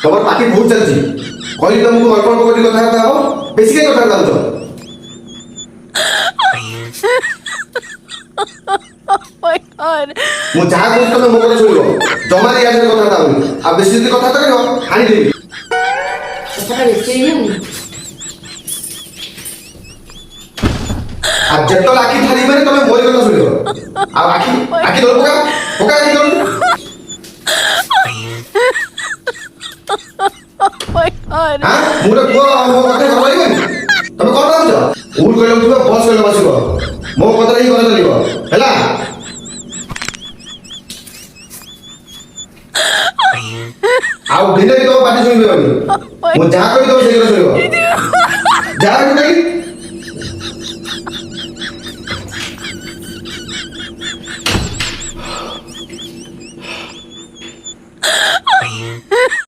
তোমার পাখি বহুত চালছি কইলি তোমাকে অল্প অল্প করে কথাবার্তা হব বেশি কে কথা জানছো my god. ମୁଁ ଯାହା କହୁଛି ତମେ ମୋ କଥା ଶୁଣିବ ଜମା ଦେଇ ଆସିଲେ କଥାବାର୍ତ୍ତା ହବନି ଆଉ ବେଶୀ ଯଦି କଥାବାର୍ତ୍ତା କରିବ ହାଣିଦେବି আর যেতল আখি ঠারি মানে তুমি মই কথা শুনিব আর আখি আখি ধর পোকা পোকা আখি ধর Oh my god. হ্যাঁ মুরে পুয়া মো কথা কইবেন তুমি কোন ভাবছ উল কইলে তুমি বস কইলে বসিব মো কথা ই কথা চলিব হেলা আউ দিনে তো পাটি শুনিবে আমি মো যা কই তো সেই কথা শুনিব যা কই